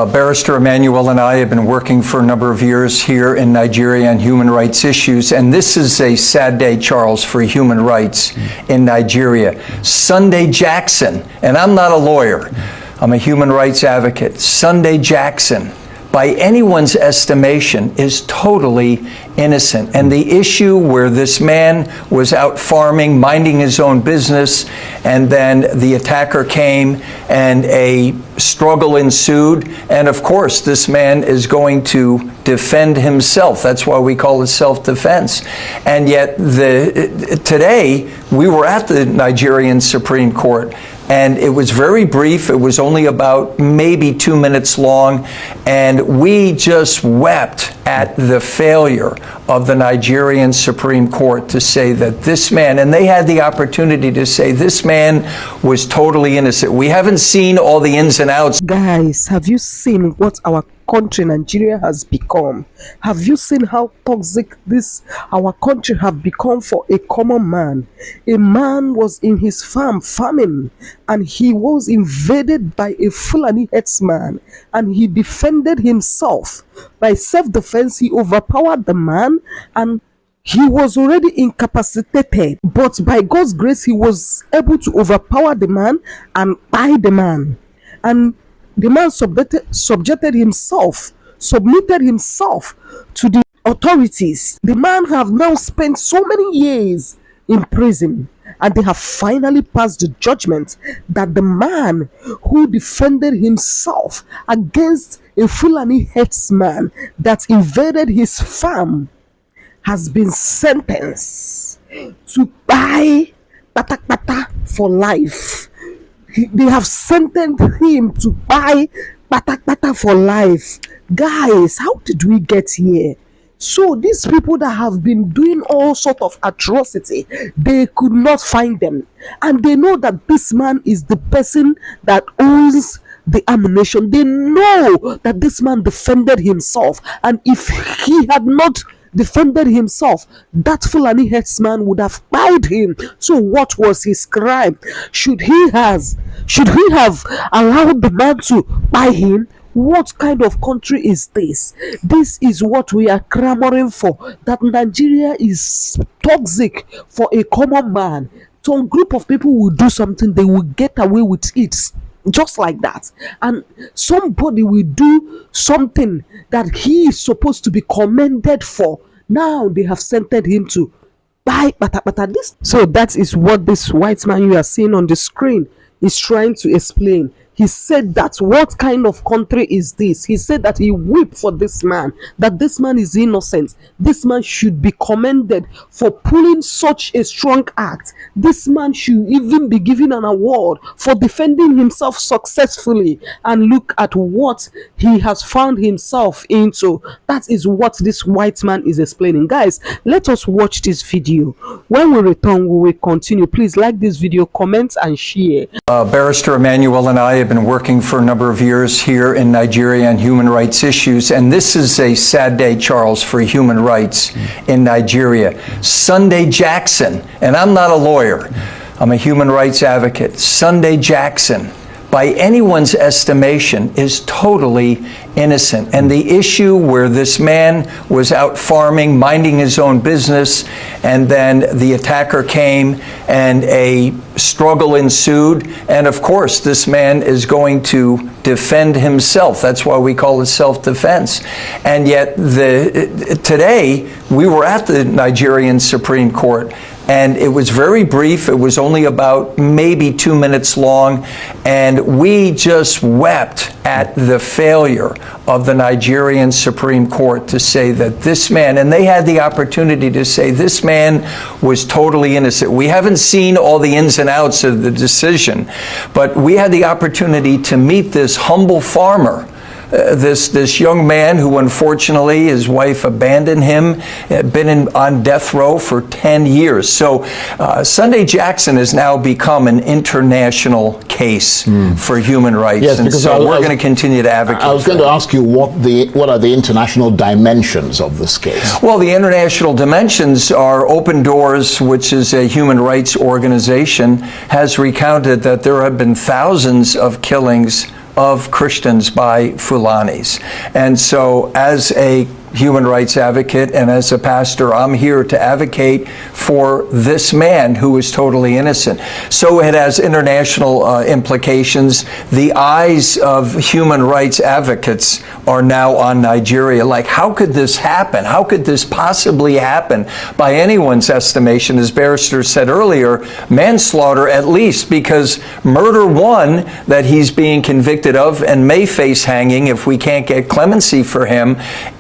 Barrister Emmanuel and I have been working for a number of years here in Nigeria on human rights issues, and this is a sad day, Charles, for human rights in Nigeria. Sunday Jackson, and I'm not a lawyer, I'm a human rights advocate. Sunday Jackson, by anyone's estimation, is totally innocent. And the issue where this man was out farming, minding his own business, and then the attacker came and a struggle ensued. And of course, this man is going to defend himself. That's why we call it self-defense. And yet today, we were at the Nigerian Supreme Court, and it was very brief. It was only about maybe 2 minutes long. And we just wept at the failure of the Nigerian Supreme Court to say that this man, and they had the opportunity to say this man was totally innocent. We haven't seen all the ins and outs. Guys, have you seen what our country, Nigeria, has become? Have you seen how toxic our country have become for a common man? A man was in his farm farming, and he was invaded by a Fulani herdsman, and he defended himself. By self-defense, he overpowered the man, and he was already incapacitated, but by God's grace, he was able to overpower the man and tie the man. And the man submitted himself to the authorities. The man have now spent so many years in prison, and they have finally passed the judgment that the man who defended himself against a Fulani herdsman that invaded his farm has been sentenced to buy pata for life. They have sentenced him to buy pata for life. Guys, how did we get here? So these people that have been doing all sort of atrocity, they could not find them. And they know that this man is the person that owns the ammunition. They know that this man defended himself. And if he had not defended himself, that Fulani herdsman would have tied him. So what was his crime? Should he have allowed the man to tie him? What kind of country is this? This is what we are clamoring for, that Nigeria is toxic for a common man. Some group of people will do something, they will get away with it just like that, and somebody will do something that he is supposed to be commended for. Now they have sentenced him to buy this. So that is what this white man you are seeing on the screen is trying to explain. He said that what kind of country is this? He said that he wept for this man, that this man is innocent. This man should be commended for pulling such a strong act. This man should even be given an award for defending himself successfully. And look at what he has found himself into. That is what this white man is explaining. Guys, let us watch this video. When we return, we will continue. Please like this video, comment and share. Barrister Emmanuel and I have been working for a number of years here in Nigeria on human rights issues, and this is a sad day, Charles, for human rights in Nigeria. Sunday Jackson, and I'm not a lawyer, I'm a human rights advocate. Sunday Jackson, by anyone's estimation, is totally innocent. And the issue where this man was out farming, minding his own business, and then the attacker came and a struggle ensued. And of course, this man is going to defend himself. That's why we call it self-defense. And yet today, we were at the Nigerian Supreme Court, and it was very brief. It was only about maybe 2 minutes long. And we just wept at the failure of the Nigerian Supreme Court to say that this man, and they had the opportunity to say this man was totally innocent. We haven't seen all the ins and outs of the decision, but we had the opportunity to meet this humble farmer. This young man who, unfortunately, his wife abandoned him, had been on death row for 10 years. So Sunday Jackson has now become an international case for human rights. Yes, and so we're going to continue to advocate. I was going to ask you what are the international dimensions of this case? Well, the international dimensions are Open Doors, which is a human rights organization, has recounted that there have been thousands of killings of Christians by Fulanis. And so as a human rights advocate and as a pastor, I'm here to advocate for this man who is totally innocent. So it has international implications. The eyes of human rights advocates are now on Nigeria. Like, how could this happen? How could this possibly happen? By anyone's estimation, as Barrister said earlier, manslaughter at least, because murder one that he's being convicted of and may face hanging if we can't get clemency for him,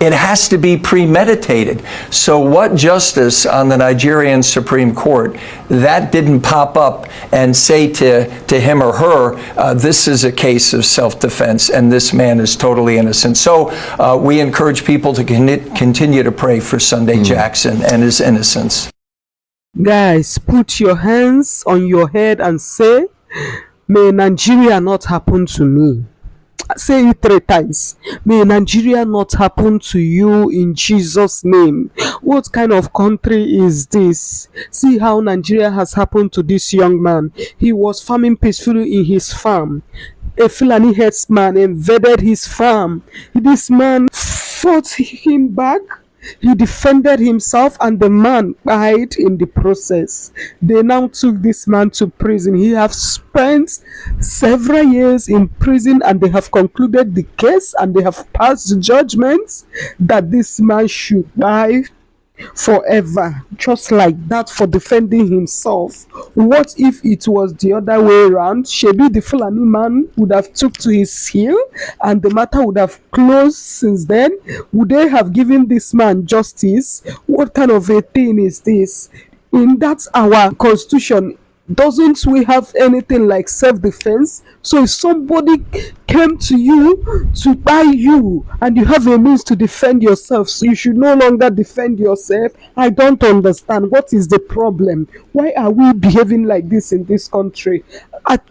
it has to be premeditated. So what justice on the Nigerian Supreme Court that didn't pop up and say to him or her, this is a case of self-defense and this man is totally innocent. So we encourage people to continue to pray for Sunday Jackson and his innocence. Guys, put your hands on your head and say, may Nigeria not happen to me. Say it 3 times. May Nigeria not happen to you in Jesus' name. What kind of country is this? See how Nigeria has happened to this young man. He was farming peacefully in his farm. A Fulani herdsman invaded his farm. This man fought him back. He defended himself and the man died in the process. They now took this man to prison. He has spent several years in prison and they have concluded the case and they have passed judgments that this man should die forever, just like that, for defending himself. What if it was the other way around? Shebi the Fulani man would have took to his heel and the matter would have closed since then. Would they have given this man justice? What kind of a thing is this? In that our constitution, doesn't we have anything like self-defense? So if somebody came to you to buy you and you have a means to defend yourself, so you should no longer defend yourself. I don't understand. What is the problem? Why are we behaving like this in this country?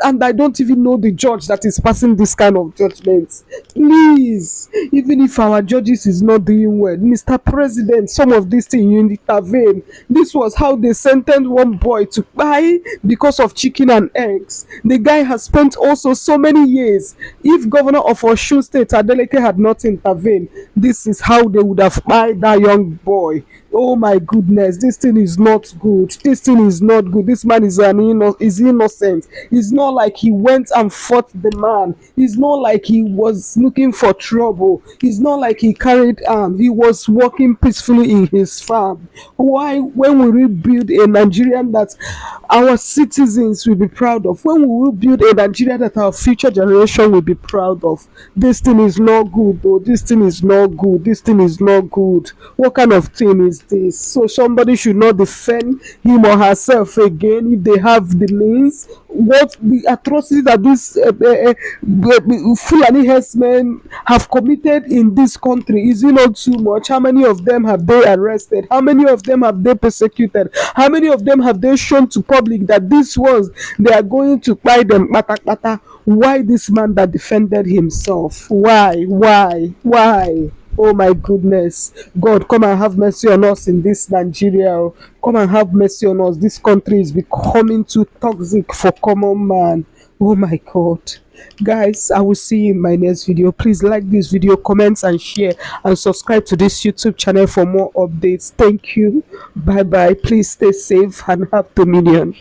And I don't even know the judge that is passing this kind of judgments. Please, even if our judges is not doing well, Mr. President, some of these things you intervene. This was how they sentenced one boy to die because of chicken and eggs. The guy has spent also so many years. If Governor of Osun State, Adeleke, had not intervened, this is how they would have died that young boy. Oh my goodness, this thing is not good. This thing is not good. This man is innocent. It's not like he went and fought the man. It's not like he was looking for trouble. It's not like he carried arms. He was working peacefully in his farm. Why, when we rebuild a Nigerian that our citizens will be proud of, when we will build a Nigeria that our future generation will be proud of, this thing is not good, though. This thing is not good. This thing is not good. What kind of thing is this? So somebody should not defend him or herself again if they have the means. What the atrocities that these Fulani herdsmen have committed in this country, is it not too much? How many of them have they arrested? How many of them have they persecuted? How many of them have they shown to public that this was, they are going to buy them? Why this man that defended himself? Why? Oh my goodness. God, come and have mercy on us in this Nigeria. Come and have mercy on us. This country is becoming too toxic for common man. Oh my God. Guys, I will see you in my next video. Please like this video, comment and share, and subscribe to this YouTube channel for more updates. Thank you. Bye bye. Please stay safe and have dominion.